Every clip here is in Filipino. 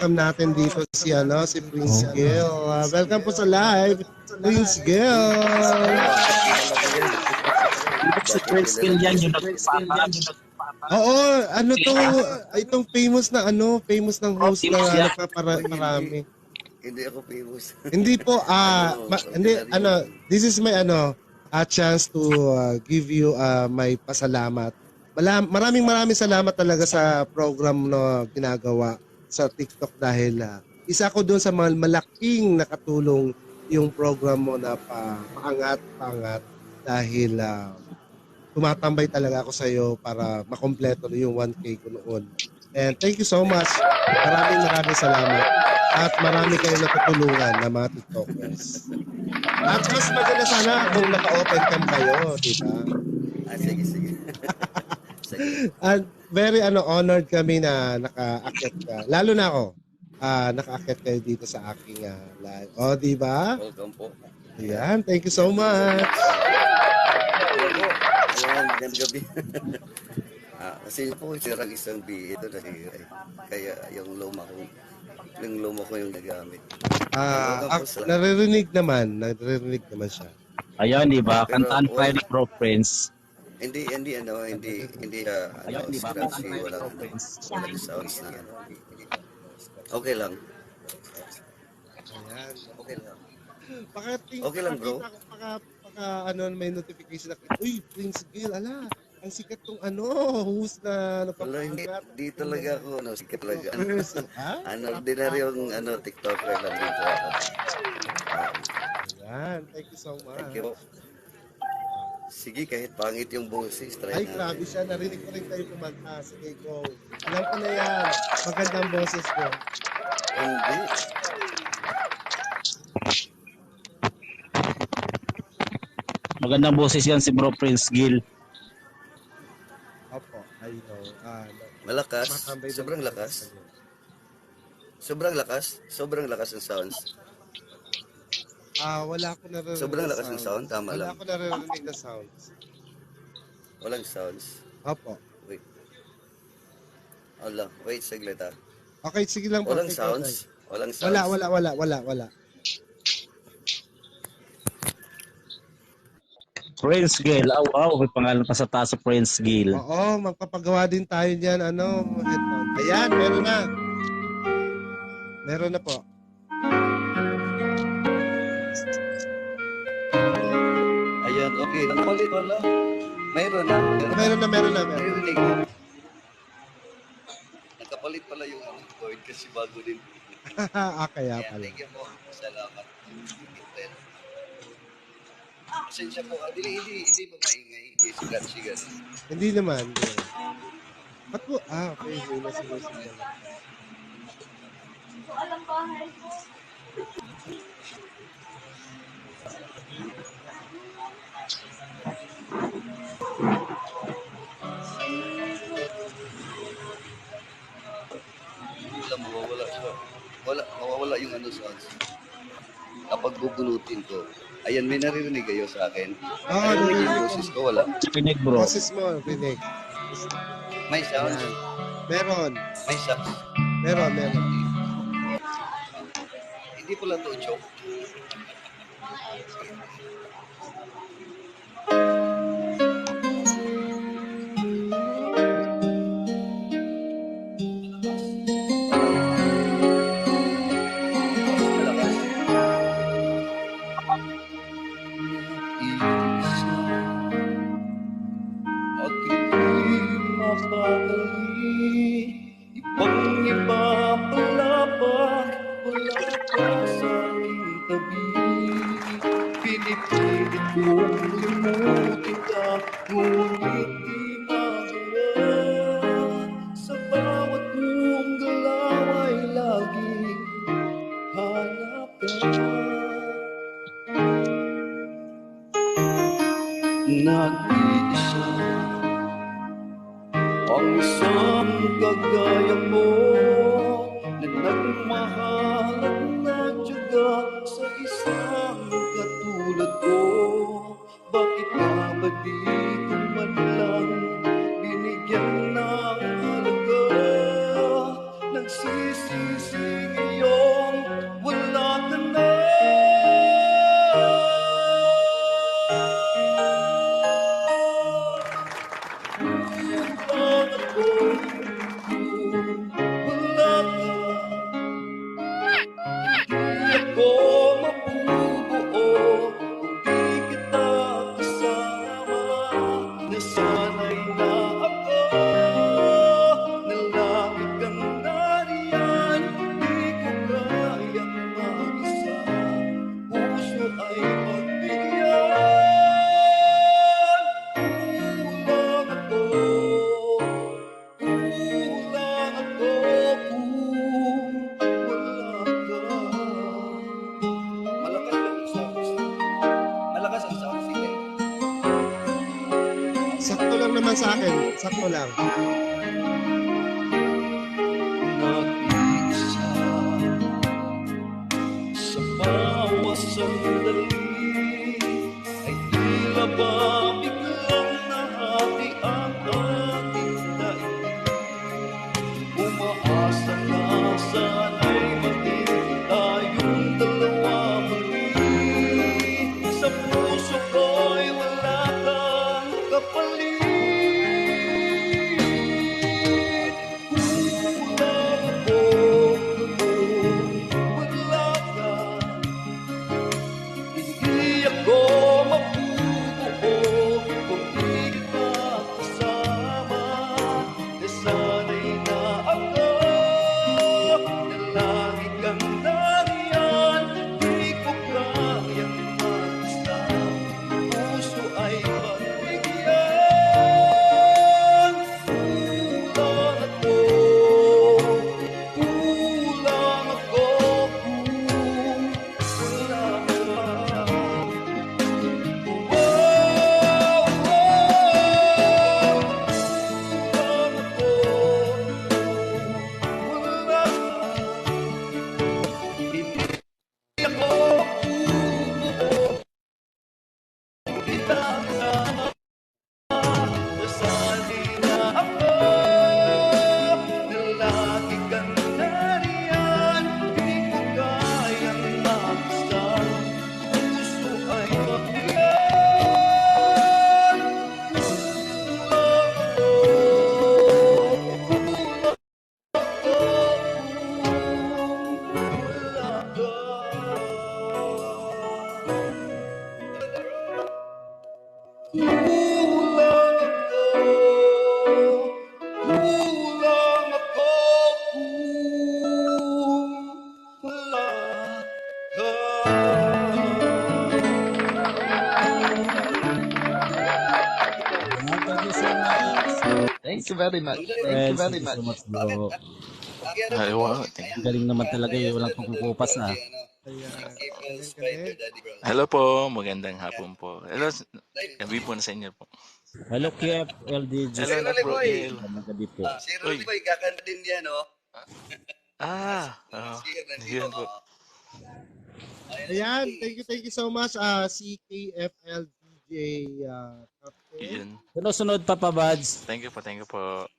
welcome natin dito si Prince Gil. Welcome po sa live, Prince Gil. Si Prince Gil yan, yung nagpapaan. Oo, itong famous ng host na nagpaparami. Hindi ako famous. Hindi po, this is my a chance to give you my pasalamat. Maraming salamat talaga sa program na ginagawa sa TikTok dahil isa ko doon sa mga malaking nakatulong yung program mo na paangat dahil tumatambay talaga ako sa iyo para makompleto yung 1K ko noon. And thank you so much. Maraming salamat. At marami kayong natutulungan na mga TikTokers. At mas maganda sana kung naka-open cam kayo, di ba? Sige. And very honored kami na naka-akit ka. Lalo na ako. Naka-akit kayo dito sa aking live. O, di ba? Welcome po. Ayan, thank you so much. Ayan, gandang gabi. Kasi po, sirang isang ito nasira. Kaya yung luma ko yung nagamit. Naririnig naman siya. Ayun, di ba? Kantaan pa ni Bro Prince. Hindi scratchy, walang sounds na Okay lang. Ayan. Okay lang. Okay lang, bro. May notification na, uy, Prince Gil, ang sikat tong host na napapangat. Hindi talaga ako, sikat talaga. Ordinaryong TikToker lang dito ako. Ayan, thank you so much. Thank you. Sige, kahit pangit yung boses, try Ay, natin. grabe siya. Narinig ko rin kayo kumanta. Sige, go. Alam ko na yan. Magandang boses ko. Hindi. Magandang boses yan si Bro Prince Gil. Opo, I know. Malakas. Sobrang lakas. Sobrang lakas ng sounds. Wala ko naririnig. Sobrang lakas ng sound, tama lang. Wala ko naririnig na sounds. Walang sounds. Opo. Wait. Wait, saglit ah. Okay, sige lang po. Walang sounds. Walang sounds. Wala. Prince Gil. Wow, may pangalan pa sa taas sa Prince Gil. Oo, magpapagawa din tayo dyan. Headphone. Ayan, meron na. Meron na po. Ayan, okay. Nakapalit wala. Meron na. Naririnig. Nakapalit pala yung cord kasi bago din. Kaya pala. Thank you po. Salamat. Pasensya po. Hindi ba maingay? Hindi sigat. Hindi naman. Ba't po? Okay. Sige. Alam bahay ko. Mawawala siya. Mawawala yung sounds. Kapag bubunutin ko. Ayan, may naririnig kayo sa akin. Naririnig yung boses ko, wala. Rinig, bro. Boses mo, rinig. May sounds. Meron. May sounds. Meron. Hindi pala to joke. Nag-iisa ang isang kagaya mo na nagmahal at nagtyaga sa isang katulad ko. Bakit nga ba di ko man lang binigyan ng halaga? Nagsisisi lang naman sa akin. Sakto lang. Nag-iisa sa bawat sandali ay tila ba biglang nahati ang ating daigdig. Umaasa na sana'y maging tayong dalawa muli. Sa puso ko'y wala kang kapalit. Kulang ako kung wala ka. Hindi ako mabubuo kung di kita kasama. E sana'y naabot na lagi kang nariyan. Di ko kayang mag-isa, puso ay pagbigyan. Kulang ako kung wala ka. Kulang ako kung wala ka. Thank you so much. Thank you very much. Well, Thank you very thank you so much. much, bro. Ay, wow. Ang galing naman talaga eh. Walang pagkukupas ah. Ayan. Hello po, magandang hapon po. Hello, gabi po na sa inyo po. Hello, Kiev, LD. Hello na bro, Gil. Magandang gabi po. Si Rolly Boy, kakanta din yan, oh. Yun po. Ayan, thank you so much, CKFL DJ Captain. Yun. Sunod Papa Buds. Thank you po.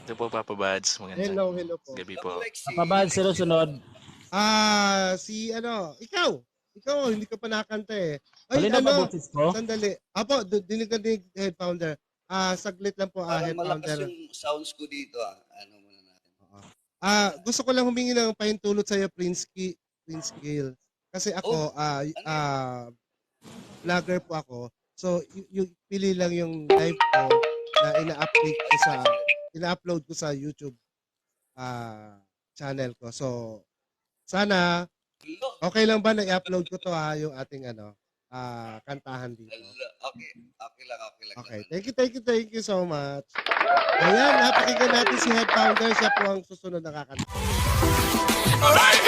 Ito po, Papa Bads. Magandang Hello po. gabi po. Papa Buds, sunod. Ikaw, hindi ka pa nakanta eh. Ay, Malinaw ba ano, boses ko? sandali. Apo, dinig head founder. Saglit lang po, Parang head malakas founder. yung sounds ko dito, ah. Ano muna natin. Gusto ko lang humingi ng pahintulot sa'yo, Prince Gil. Kasi ako, vlogger po ako. So, yung pili lang yung live ko na ina-upload ko sa YouTube channel ko. So, sana okay lang ba na i-upload ko to yung ating kantahan dito. Okay lang. Okay. Thank you so much. Ayan, napakinggan natin si head founder. Siya po ang susunod na kakanta. Alright,